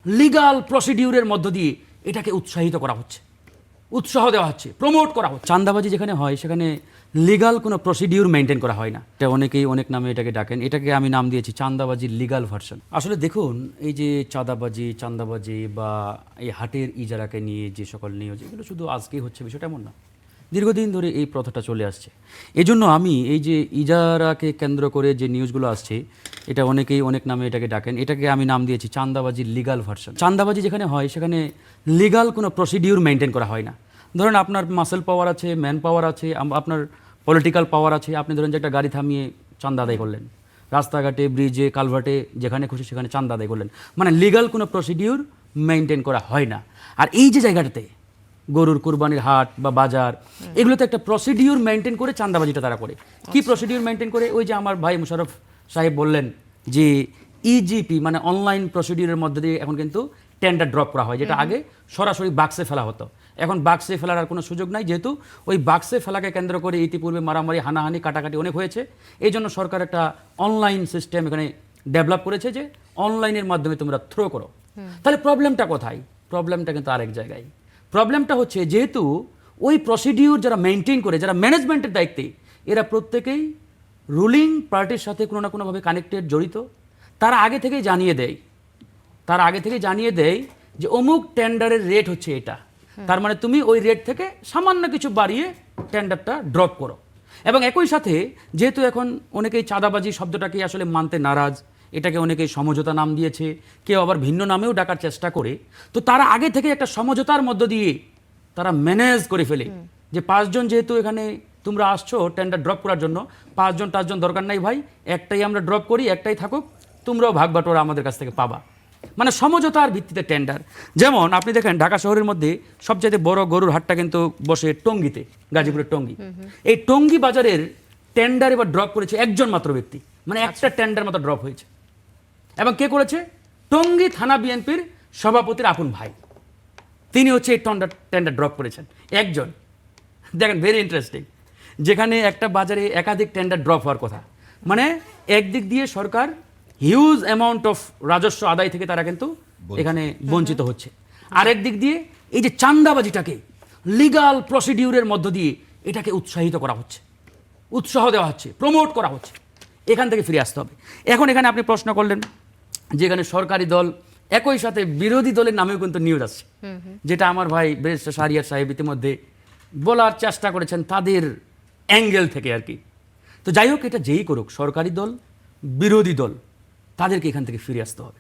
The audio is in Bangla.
লিগাল প্রসিডিউরের মধ্য দিয়ে এটাকে উৎসাহিত করা হচ্ছে, উৎসাহ দেওয়া হচ্ছে, প্রমোট করা হচ্ছে। চাঁদাবাজি যেখানে হয় সেখানে লিগাল কোনো প্রসিডিউর মেনটেন করা হয় না। এটা অনেকেই অনেক নামে এটাকে ডাকেন। এটাকে আমি নাম দিয়েছি চাঁদাবাজির লিগাল ভার্সন। আসলে দেখুন, এই যে চাঁদাবাজি বা এই হাটের ইজারাকে নিয়ে যে সকল নিয়োগ, এগুলো শুধু আজকেই হচ্ছে বিষয়টা এমন না, দীর্ঘদিন ধরে এই প্রথাটা চলে আসছে। এজন্য আমি এই যে ইজারাকে কেন্দ্র করে যে নিউজগুলো আসছে, এটা অনেকেই অনেক নামে এটাকে ডাকেন। এটাকে আমি নাম দিয়েছি চাঁদাবাজির লিগাল ভার্সন। চাঁদাবাজি যেখানে হয় সেখানে লিগাল কোনো প্রসিডিউর মেনটেন করা হয় না। ধরেন আপনার মাসেল পাওয়ার আছে, ম্যান পাওয়ার আছে, আপনার পলিটিক্যাল পাওয়ার আছে, আপনি ধরেন যে একটা গাড়ি থামিয়ে চাঁদা আদায় করলেন, রাস্তাঘাটে, ব্রিজে, কালভার্টে, যেখানে খুশি সেখানে চাঁদা আদায় করলেন, মানে লিগাল কোনো প্রসিডিউর মেনটেন করা হয় না। আর এই যে জায়গাটাতে গরুর কুরবানির হাট বা বাজার, এগুলোতে একটা প্রসিডিউর মেনটেন করে চাঁদাবাজিটা তারা করে। কি প্রসিডিউর মেনটেন করে? ওই যে আমার ভাই মুশারফ সাহেব বললেন যে ইজিপি মানে অনলাইন প্রসিডিউরের মধ্যে দিয়ে এখন কিন্তু টেন্ডার ড্রপ করা হয়, যেটা আগে সরাসরি বাক্সে ফেলা হতো। এখন বাক্সে ফেলার আর কোনো সুযোগ নাই, যেহেতু ওই বাক্সে ফেলাকে কেন্দ্র করে ইতিপূর্বে মারামারি, হানাহানি, কাটাকাটি অনেক হয়েছে। এই জন্য সরকার একটা অনলাইন সিস্টেম এখানে ডেভেলপ করেছে যে অনলাইনের মাধ্যমে তোমরা থ্রো করো। তাহলে প্রবলেমটা কোথায়? প্রবলেমটা কিন্তু আরেক জায়গায়। প্রবলেমটা হচ্ছে, যেহেতু ওই প্রসিডিউর যারা মেনটেন করে, যারা ম্যানেজমেন্টের দায়িত্বে, এরা প্রত্যেকেই রুলিং পার্টির সাথে কোনো না কোনোভাবে কানেক্টেড, জড়িত। তারা আগে থেকেই জানিয়ে দেয় যে অমুক টেন্ডারের রেট হচ্ছে এটা, তার মানে তুমি ওই রেট থেকে সামান্য কিছু বাড়িয়ে টেন্ডারটা ড্রপ করো। এবং একই সাথে, যেহেতু এখন অনেকেই চাঁদাবাজি শব্দটাকে আসলে মানতে নারাজ, এটাকে অনেকেই সমঝোতা নাম দিয়েছে, কেউ আবার ভিন্ন নামেও ডাকার চেষ্টা করে, তো তারা আগে থেকে একটা সমঝোতার মধ্য দিয়ে তারা ম্যানেজ করে ফেলে যে 5 জন যেহেতু এখানে তোমরা আসছো টেন্ডার ড্রপ করার জন্য, 5 জন 5 জন দরকার নাই ভাই, একটাই আমরা ড্রপ করি, একটাই থাকুক, তোমরাও ভাগ বাটোয়ারা আমাদের কাছ থেকে পাবা। মানে সমঝোতার ভিত্তিতে টেন্ডার। যেমন আপনি দেখেন ঢাকা শহরের মধ্যে সবচেয়ে বড় গরুর হাটটা কিন্তু বসে টঙ্গীতে, গাজীপুরের টঙ্গী। এই টঙ্গী বাজারের টেন্ডার এবার ড্রপ করেছে একজন মাত্র ব্যক্তি, মানে একটা টেন্ডার মতো ড্রপ হয়েছে। এবং কে করেছে? টঙ্গী থানা বিএনপির সভাপতির আপন ভাই, তিনি হচ্ছে এই টেন্ডার ড্রপ করেছেন, একজন। দেখেন, ভেরি ইন্টারেস্টিং। যেখানে একটা বাজারে একাধিক টেন্ডার ড্রপ হওয়ার কথা, মানে একদিক দিয়ে সরকার হিউজ অ্যামাউন্ট অফ রাজস্ব আদায় থেকে তারা কিন্তু এখানে বঞ্চিত হচ্ছে, আরেক দিক দিয়ে এই যে চাঁদাবাজিটাকে লিগাল প্রসিডিউরের মধ্য দিয়ে এটাকে উৎসাহিত করা হচ্ছে, উৎসাহ দেওয়া হচ্ছে, প্রমোট করা হচ্ছে। এখান থেকে ফিরে আসতে হবে। এখন এখানে আপনি প্রশ্ন করলেন যে এখানে সরকারি দল, একই সাথে বিরোধী দলের নামেও কিন্তু নিউজ আসছে, যেটা আমার ভাই ব্যারিস্টার শাহরিয়ার সাহেব ইতিমধ্যে বলার চেষ্টা করেছেন তাদের অ্যাঙ্গেল থেকে আর কি। তো যাই হোক, এটা যেই করুক, সরকারি দল, বিরোধী দল, তাদেরকে এখান থেকে ফিরে আসতে হবে।